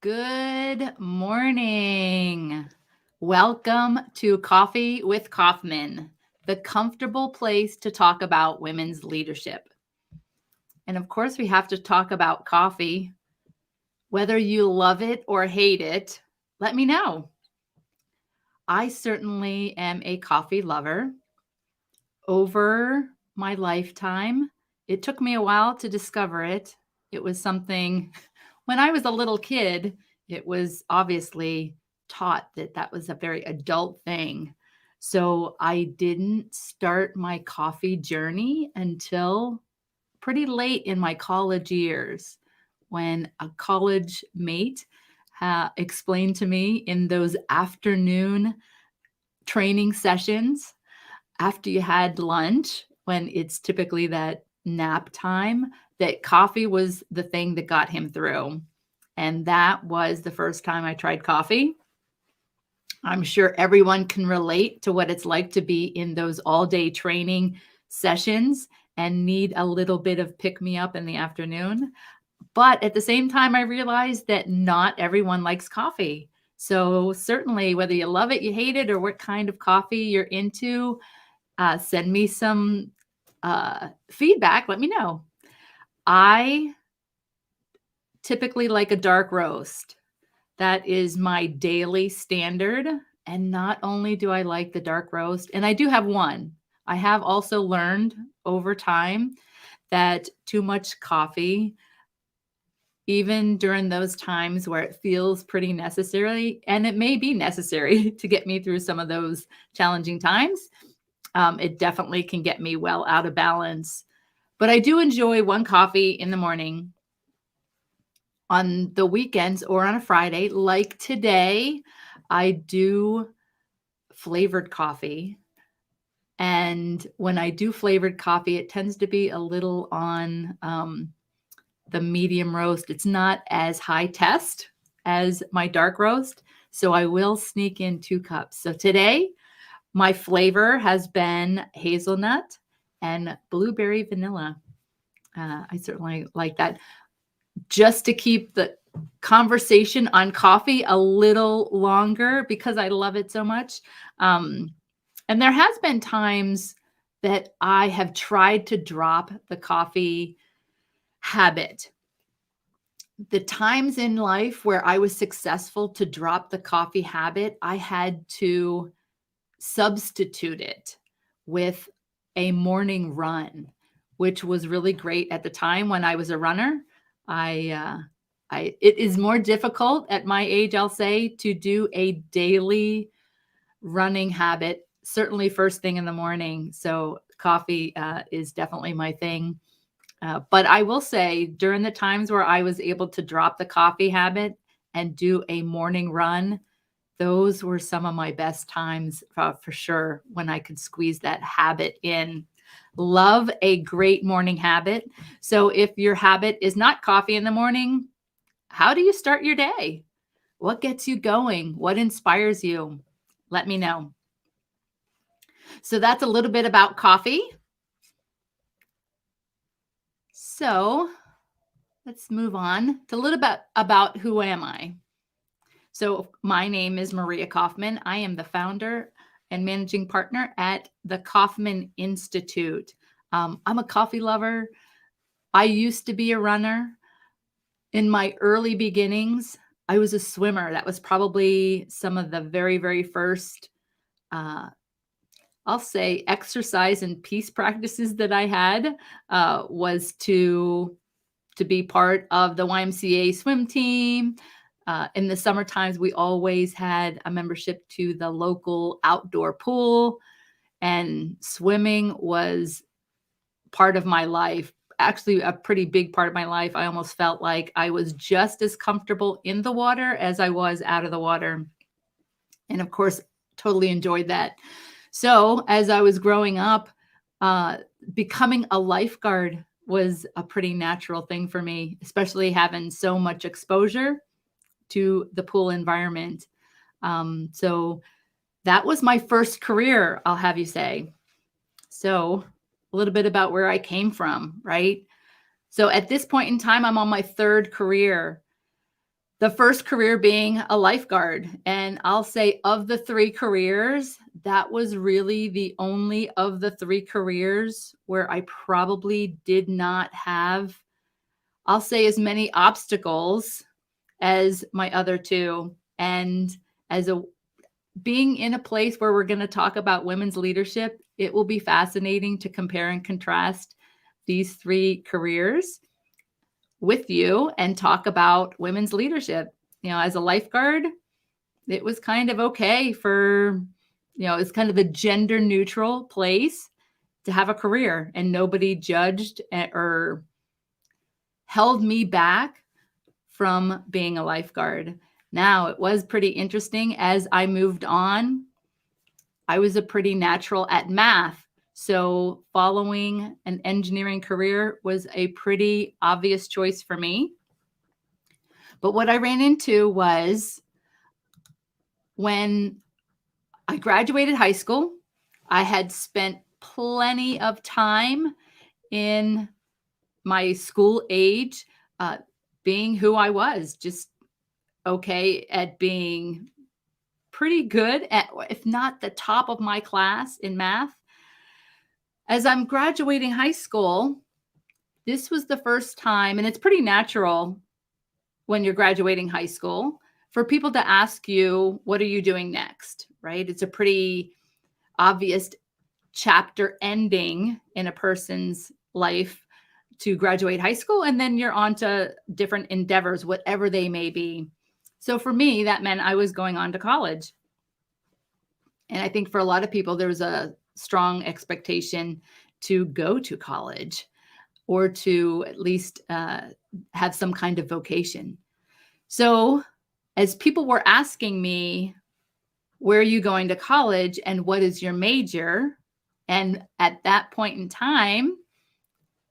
Good morning. Welcome to Coffee with Kauffman, the comfortable place to talk about women's leadership. And of course, we have to talk about coffee. Whether you love it or hate it, let me know. I certainly am a coffee lover. Over my lifetime, it took me a while to discover it. It was something when I was a little kid, it was obviously taught that that was a very adult thing. So I didn't start my coffee journey until pretty late in my college years when a college mate explained to me in those afternoon training sessions after you had lunch, when it's typically that nap time, that coffee was the thing that got him through. And that was the first time I tried coffee. I'm sure everyone can relate to what it's like to be in those all day training sessions and need a little bit of pick me up in the afternoon. But at the same time, I realized that not everyone likes coffee. So, certainly, whether you love it, you hate it, or what kind of coffee you're into, send me some feedback. Let me know. I typically like a dark roast. That is my daily standard. And not only do I like the dark roast, and I do have one, I have also learned over time that too much coffee, even during those times where it feels pretty necessary, and it may be necessary to get me through some of those challenging times, it definitely can get me well out of balance. But I do enjoy one coffee in the morning. On the weekends or on a Friday, like today, I do flavored coffee. And when I do flavored coffee, it tends to be a little on the medium roast. It's not as high test as my dark roast. So I will sneak in 2 cups. So today, my flavor has been hazelnut and blueberry vanilla. I certainly like that. Just to keep the conversation on coffee a little longer because I love it so much. And there has been times that I have tried to drop the coffee habit. The times in life where I was successful to drop the coffee habit, I had to substitute it with a morning run, which was really great at the time when I was a runner. I it is more difficult at my age, I'll say, to do a daily running habit, certainly first thing in the morning. So coffee is definitely my thing. But I will say, during the times where I was able to drop the coffee habit and do a morning run, those were some of my best times for sure when I could squeeze that habit in. Love a great morning habit. So if your habit is not coffee in the morning, how do you start your day? What gets you going? What inspires you? Let me know. So that's a little bit about coffee. So let's move on to a little bit about who am I. So my name is Maria Kauffman. I am the founder and managing partner at the Kauffman Institute. I'm a coffee lover. I used to be a runner. In my early beginnings, I was a swimmer. That was probably some of the very, very first, I'll say, exercise and peace practices that I had was to be part of the YMCA swim team. In the summer times, we always had a membership to the local outdoor pool, and swimming was part of my life. Actually, a pretty big part of my life. I almost felt like I was just as comfortable in the water as I was out of the water. And of course, totally enjoyed that. So as I was growing up, becoming a lifeguard was a pretty natural thing for me, especially having so much exposure to the pool environment. So that was my first career, I'll have you say. So a little bit about where I came from, right? So at this point in time, I'm on my third career. The first career being a lifeguard. And I'll say of the 3 careers, that was really the only of the 3 careers where I probably did not have, I'll say, as many obstacles as my other 2. And as a being in a place where we're going to talk about women's leadership, it will be fascinating to compare and contrast these 3 careers with you and talk about women's leadership. As a lifeguard, it was kind of okay for, it's kind of a gender neutral place to have a career, and nobody judged or held me back from being a lifeguard. Now, it was pretty interesting as I moved on. I was a pretty natural at math. So following an engineering career was a pretty obvious choice for me. But what I ran into was when I graduated high school, I had spent plenty of time in my school age being who I was, just okay at being pretty good at, if not the top of my class in math. As I'm graduating high school, this was the first time, and it's pretty natural when you're graduating high school for people to ask you, what are you doing next, right? It's a pretty obvious chapter ending in a person's life to graduate high school, and then you're on to different endeavors, whatever they may be. So for me, that meant I was going on to college. And I think for a lot of people, there was a strong expectation to go to college or to at least have some kind of vocation. So as people were asking me, where are you going to college and what is your major? And at that point in time,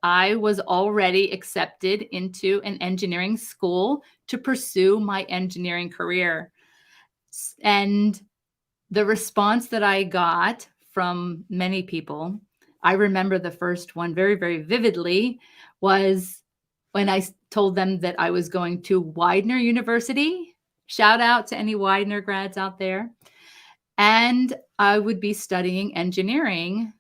I was already accepted into an engineering school to pursue my engineering career. And the response that I got from many people, I remember the first one very, very vividly, was when I told them that I was going to Widener University. Shout out to any Widener grads out there. And I would be studying engineering.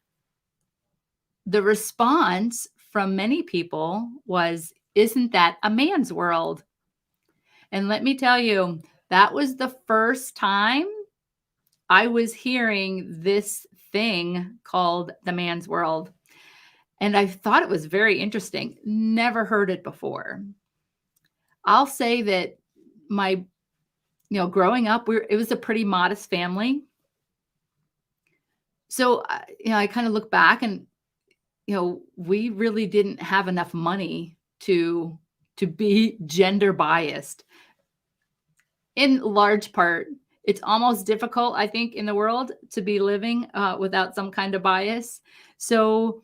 The response from many people was, isn't that a man's world? And let me tell you, that was the first time I was hearing this thing called the man's world. And I thought it was very interesting. Never heard it before. I'll say that my, growing up, it was a pretty modest family. So, I kind of look back and, we really didn't have enough money to be gender biased. In large part, it's almost difficult, I think, in the world to be living without some kind of bias. So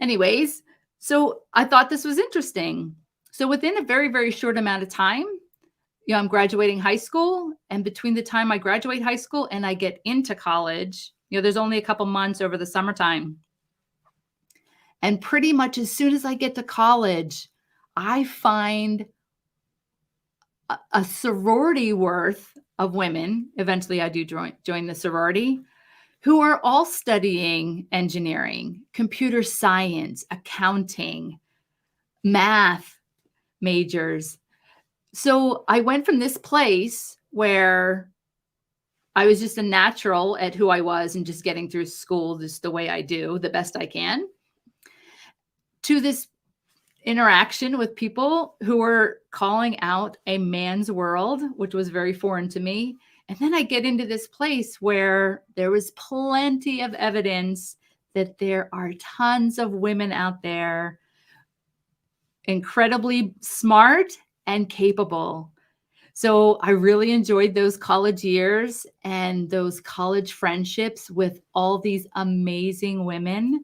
anyways, so I thought this was interesting. So within a very, very short amount of time, I'm graduating high school. And between the time I graduate high school and I get into college, there's only a couple months over the summertime. And pretty much as soon as I get to college, I find a sorority worth of women, eventually I do join the sorority, who are all studying engineering, computer science, accounting, math majors. So I went from this place where I was just a natural at who I was and just getting through school just the way I do, the best I can, to this interaction with people who were calling out a man's world, which was very foreign to me. And then I get into this place where there was plenty of evidence that there are tons of women out there, incredibly smart and capable. So I really enjoyed those college years and those college friendships with all these amazing women.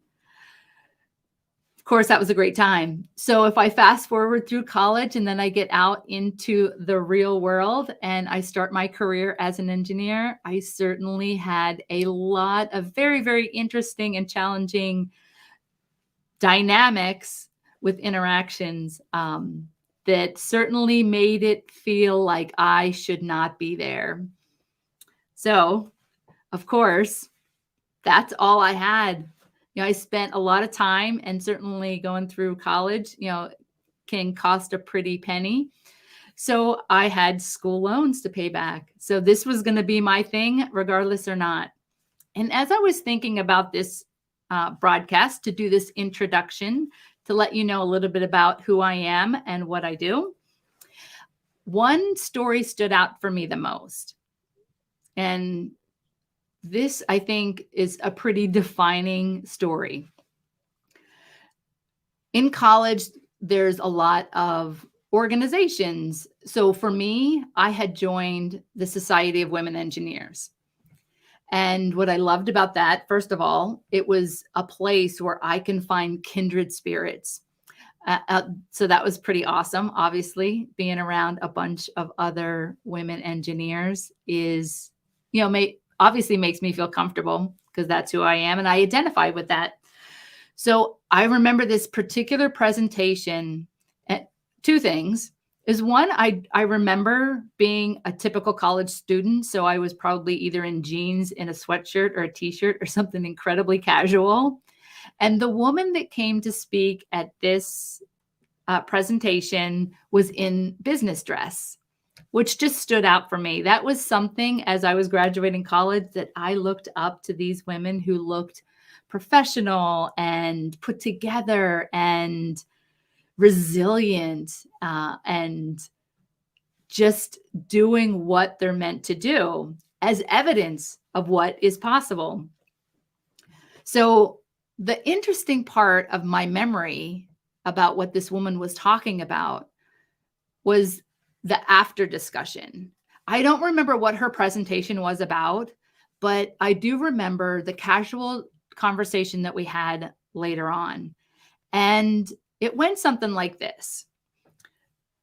Of course, that was a great time. So if I fast forward through college and then I get out into the real world and I start my career as an engineer, I certainly had a lot of very, very interesting and challenging dynamics with interactions that certainly made it feel like I should not be there. So, of course, that's all I had. I spent a lot of time, and certainly going through college, can cost a pretty penny. So I had school loans to pay back. So this was going to be my thing, regardless or not. And as I was thinking about this broadcast, to do this introduction, to let you know a little bit about who I am and what I do, one story stood out for me the most. And this, I think, is a pretty defining story. In college, there's a lot of organizations. So for me, I had joined the Society of Women Engineers. And what I loved about that, first of all, it was a place where I can find kindred spirits. So that was pretty awesome. Obviously, being around a bunch of other women engineers is, obviously makes me feel comfortable, because that's who I am. And I identify with that. So I remember this particular presentation. Two things is, one, I remember being a typical college student. So I was probably either in jeans, in a sweatshirt, or a t-shirt, or something incredibly casual. And the woman that came to speak at this presentation was in business dress, which just stood out for me. That was something, as I was graduating college, that I looked up to these women who looked professional and put together and resilient, and just doing what they're meant to do as evidence of what is possible. So the interesting part of my memory about what this woman was talking about was the after discussion. I don't remember what her presentation was about, but I do remember the casual conversation that we had later on. And it went something like this.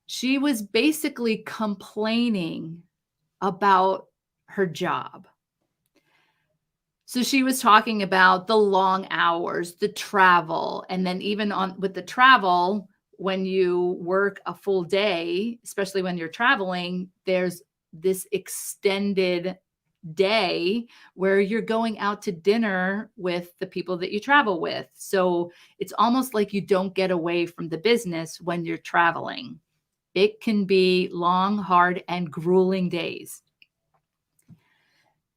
She was basically complaining about her job. So she was talking about the long hours, the travel, and then even with the travel, when you work a full day, especially when you're traveling, there's this extended day where you're going out to dinner with the people that you travel with. So it's almost like you don't get away from the business when you're traveling. It can be long, hard, and grueling days.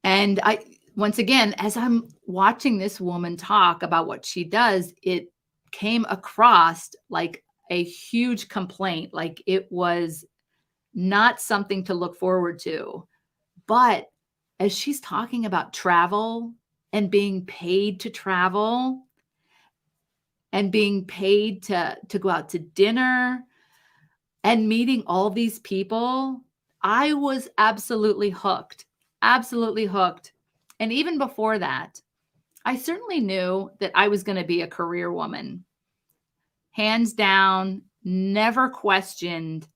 And once again, as I'm watching this woman talk about what she does, it came across like a huge complaint, like it was not something to look forward to. But as she's talking about travel and being paid to travel and being paid to go out to dinner and meeting all these people, I was absolutely hooked, absolutely hooked. And even before that, I certainly knew that I was going to be a career woman. Hands down, never questioned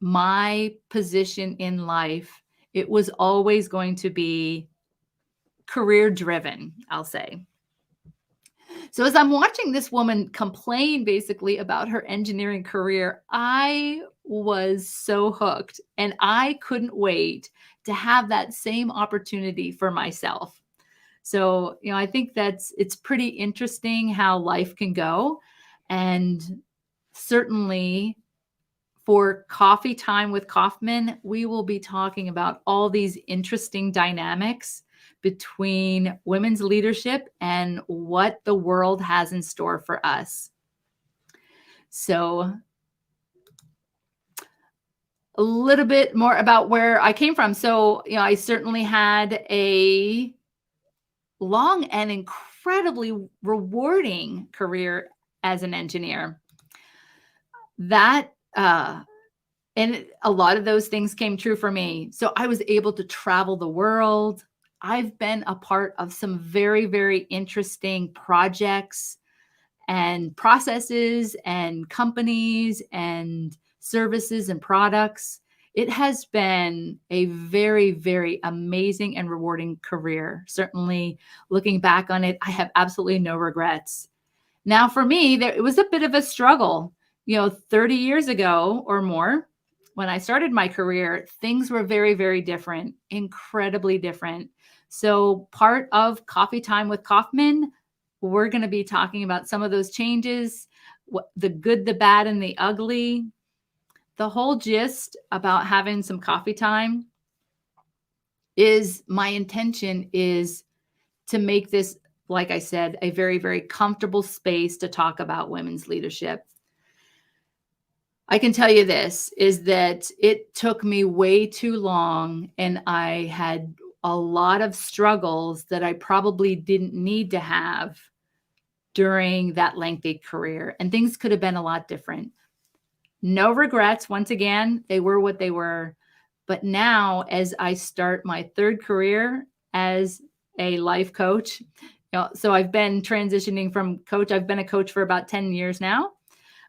my position in life. It was always going to be career driven, I'll say. So as I'm watching this woman complain basically about her engineering career, I was so hooked, and I couldn't wait to have that same opportunity for myself. So, I think it's pretty interesting how life can go. And certainly for Coffee Time with Kauffman, we will be talking about all these interesting dynamics between women's leadership and what the world has in store for us. So a little bit more about where I came from. So, I certainly had a long and incredibly rewarding career as an engineer. That, and a lot of those things came true for me. So I was able to travel the world. I've been a part of some very, very interesting projects and processes and companies and services and products. It has been a very, very amazing and rewarding career. Certainly, looking back on it, I have absolutely no regrets. Now, for me, it was a bit of a struggle. 30 years ago or more, when I started my career, things were very, very different, incredibly different. So part of Coffee Time with Kauffman, we're going to be talking about some of those changes, the good, the bad, and the ugly. The whole gist about having some coffee time is my intention is to make this, like I said, a very, very comfortable space to talk about women's leadership. I can tell you this is that it took me way too long, and I had a lot of struggles that I probably didn't need to have during that lengthy career, and things could have been a lot different. No regrets. Once again, they were what they were. But now, as I start my third career as a life coach, so I've been transitioning from coach. I've been a coach for about 10 years now.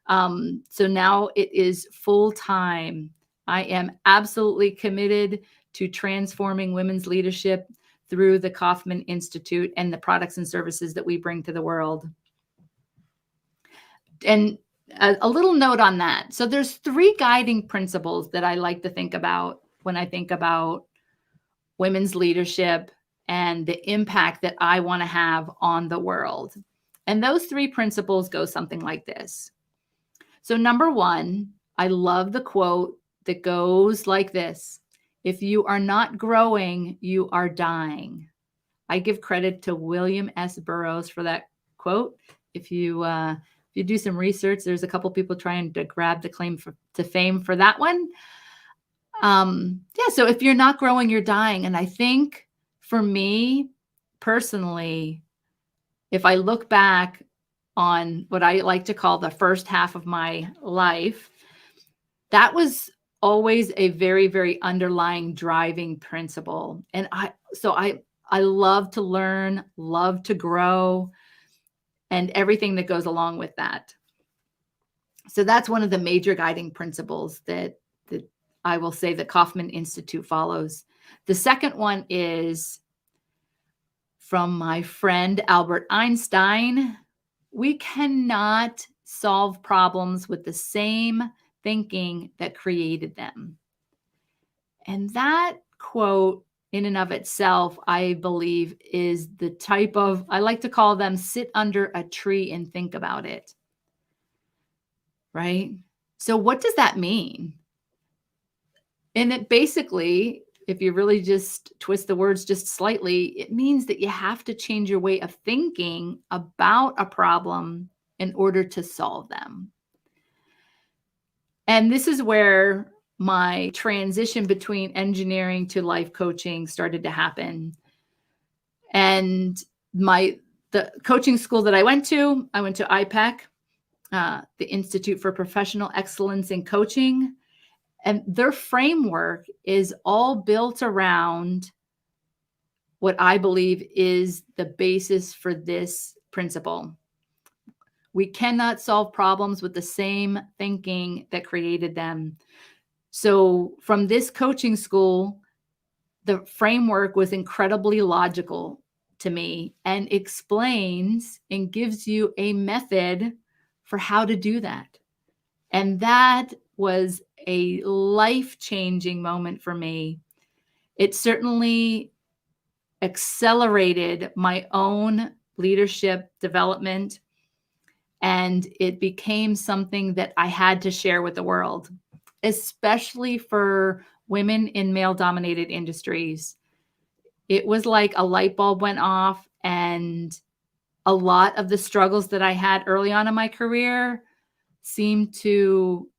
So now it is full time. I am absolutely committed to transforming women's leadership through the Kauffman Institute and the products and services that we bring to the world. And a little note on that. So there's 3 guiding principles that I like to think about when I think about women's leadership and the impact that I want to have on the world. And those 3 principles go something like this. So number 1, I love the quote that goes like this: if you are not growing, you are dying. I give credit to William S. Burroughs for that quote. If you do some research, there's a couple people trying to grab the claim to fame for that one. So if you're not growing, you're dying. And I think for me personally, if I look back on what I like to call the first half of my life, that was always a very, very underlying driving principle. And I love to learn, love to grow, and everything that goes along with that. So that's one of the major guiding principles that I will say the Kauffman Institute follows. The second one is from my friend Albert Einstein: we cannot solve problems with the same thinking that created them. And that quote in and of itself, I believe, is the type of, I like to call them sit under a tree and think about it. Right? So what does that mean? And it basically, if you really just twist the words just slightly, it means that you have to change your way of thinking about a problem in order to solve them. And this is where my transition between engineering to life coaching started to happen. And the coaching school that I went to IPEC, the Institute for Professional Excellence in Coaching. And their framework is all built around what I believe is the basis for this principle. We cannot solve problems with the same thinking that created them. So from this coaching school, the framework was incredibly logical to me and explains and gives you a method for how to do that. And that was a life-changing moment for me. It certainly accelerated my own leadership development, and it became something that I had to share with the world, especially for women in male-dominated industries. It was like a light bulb went off, and a lot of the struggles that I had early on in my career seemed to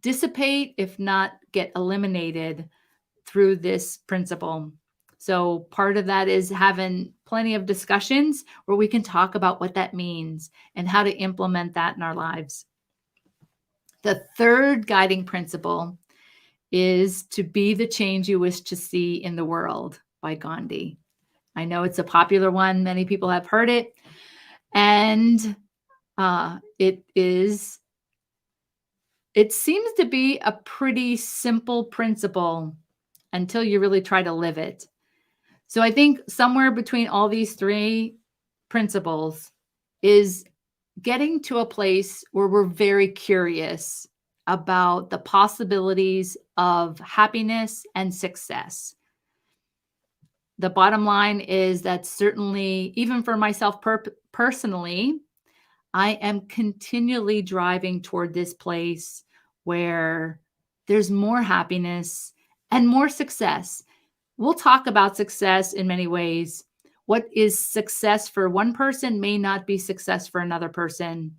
dissipate, if not get eliminated, through this principle. So part of that is having plenty of discussions where we can talk about what that means and how to implement that in our lives. The third guiding principle is to be the change you wish to see in the world, by Gandhi. I know it's a popular one. Many people have heard it. And it seems to be a pretty simple principle until you really try to live it. So I think somewhere between all these 3 principles is getting to a place where we're very curious about the possibilities of happiness and success. The bottom line is that certainly, even for myself personally, I am continually driving toward this place where there's more happiness and more success. We'll talk about success in many ways. What is success for one person may not be success for another person.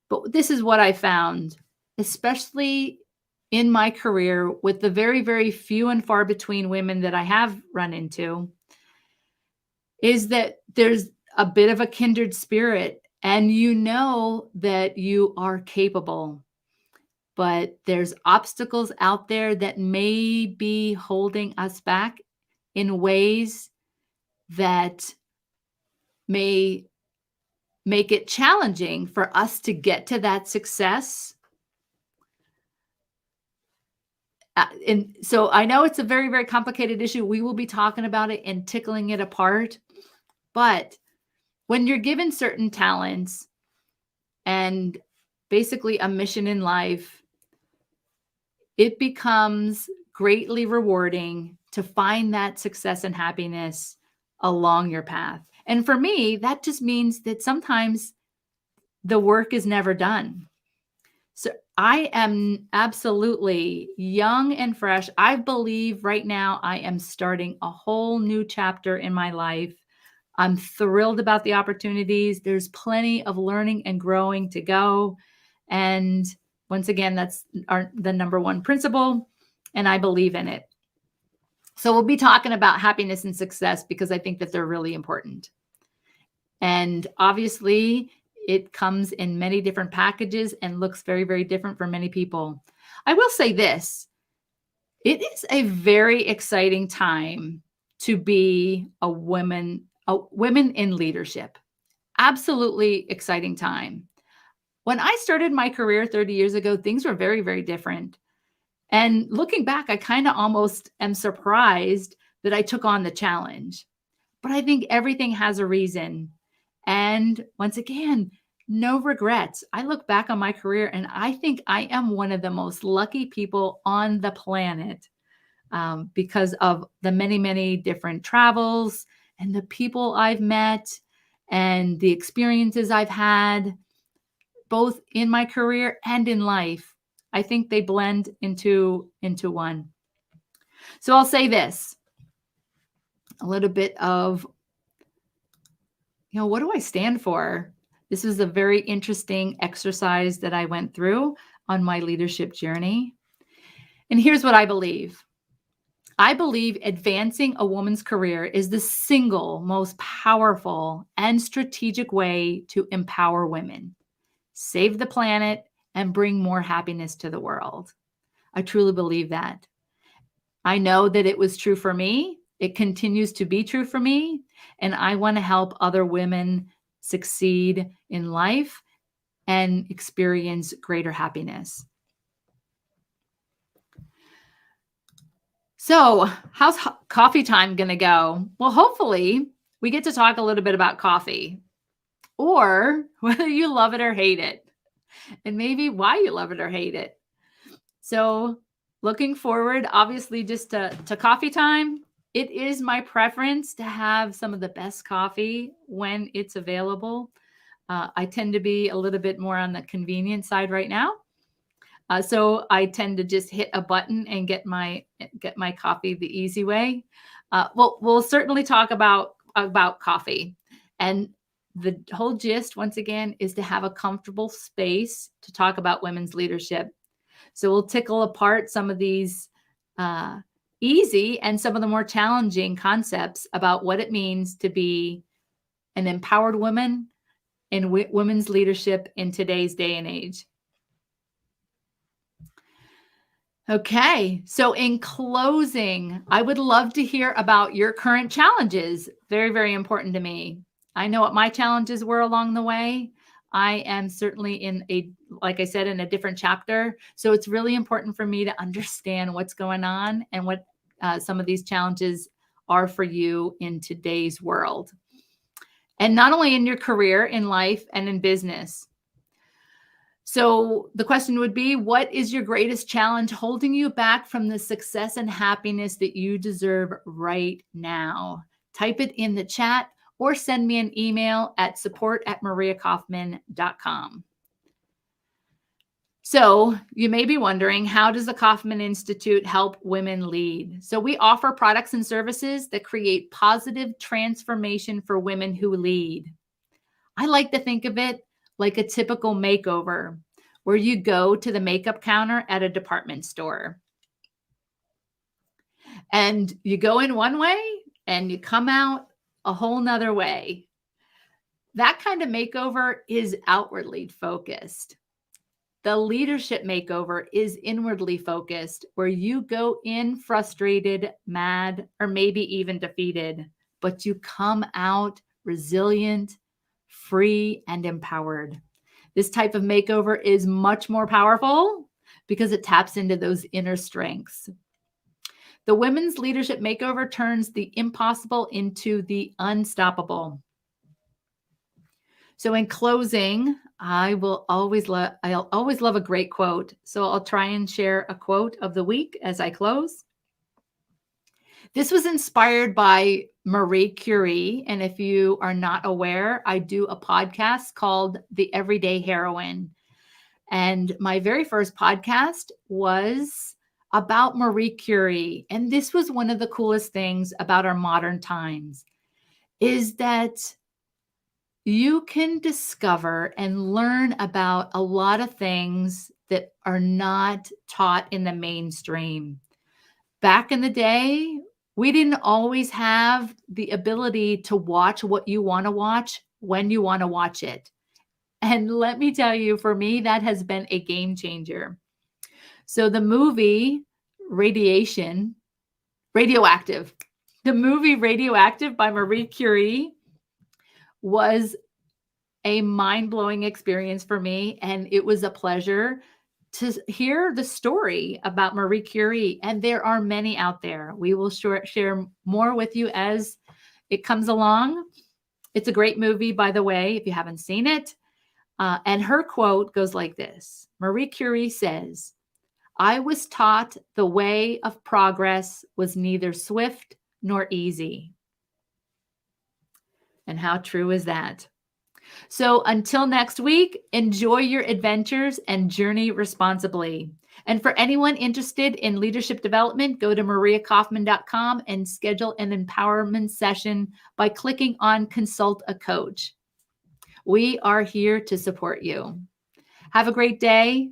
But this is what I found, especially in my career with the very, very few and far between women that I have run into, is that there's a bit of a kindred spirit, and you know that you are capable. But there's obstacles out there that may be holding us back in ways that may make it challenging for us to get to that success. And so I know it's a very, very complicated issue. We will be talking about it and tickling it apart. But when you're given certain talents and basically a mission in life, it becomes greatly rewarding to find that success and happiness along your path. And for me, that just means that sometimes the work is never done. So I am absolutely young and fresh. I believe right now I am starting a whole new chapter in my life. I'm thrilled about the opportunities. There's plenty of learning and growing to go. And once again, that's the number one principle, and I believe in it. So we'll be talking about happiness and success because I think that they're really important. And obviously, it comes in many different packages and looks very, very different for many people. I will say this. It is a very exciting time to be a woman in leadership. Absolutely exciting time. When I started my career 30 years ago, things were very, very different. And looking back, I kind of almost am surprised that I took on the challenge. But I think everything has a reason. And once again, no regrets. I look back on my career and I think I am one of the most lucky people on the planet because of the many, many different travels and the people I've met and the experiences I've had, both in my career and in life. I think they blend into one. So I'll say this, a little bit of, what do I stand for? This is a very interesting exercise that I went through on my leadership journey. And here's what I believe. I believe advancing a woman's career is the single most powerful and strategic way to empower women, save the planet, and bring more happiness to the world. I truly believe that. I know that it was true for me. It continues to be true for me. And I want to help other women succeed in life and experience greater happiness. So, how's coffee time going to go? Well, hopefully, we get to talk a little bit about coffee, or whether you love it or hate it, and maybe why you love it or hate it. So, looking forward, obviously, just to coffee time. It is my preference to have some of the best coffee when it's available. I tend to be a little bit more on the convenient side right now. So I tend to just hit a button and get my coffee the easy way. We'll certainly talk about coffee. And the whole gist, once again, is to have a comfortable space to talk about women's leadership. So we'll tickle apart some of these easy and some of the more challenging concepts about what it means to be an empowered woman in women's leadership in today's day and age. Okay, so in closing, I would love to hear about your current challenges. Very, very important to me. I know what my challenges were along the way. I am certainly like I said, in a different chapter. So it's really important for me to understand what's going on and what some of these challenges are for you in today's world. and not only in your career, in life, and in business. So the question would be, what is your greatest challenge holding you back from the success and happiness that you deserve right now? Type it in the chat or send me an email at support@mariakaufman.com. So you may be wondering, how does the Kauffman Institute help women lead? So we offer products and services that create positive transformation for women who lead. I like to think of it like a typical makeover, where you go to the makeup counter at a department store. And you go in one way and you come out a whole nother way. That kind of makeover is outwardly focused. The leadership makeover is inwardly focused, where you go in frustrated, mad, or maybe even defeated, but you come out resilient, free, and empowered. This type of makeover is much more powerful because it taps into those inner strengths. The Women's Leadership Makeover turns the impossible into the unstoppable. So in closing, I'll always love a great quote. So I'll try and share a quote of the week as I close. This was inspired by Marie Curie. And if you are not aware, I do a podcast called The Everyday Heroine. And my very first podcast was about Marie Curie. And this was one of the coolest things about our modern times, is that you can discover and learn about a lot of things that are not taught in the mainstream. Back in the day, we didn't always have the ability to watch what you want to watch when you want to watch it. And let me tell you, for me, that has been a game changer. So the movie Radioactive by Marie Curie was a mind-blowing experience for me. And it was a pleasure to hear the story about Marie Curie. And there are many out there. We will share more with you as it comes along. It's a great movie, by the way, if you haven't seen it. And her quote goes like this. Marie Curie says, "I was taught the way of progress was neither swift nor easy." And how true is that? So until next week, enjoy your adventures and journey responsibly. And for anyone interested in leadership development, go to mariakaufman.com and schedule an empowerment session by clicking on Consult a Coach. We are here to support you. Have a great day.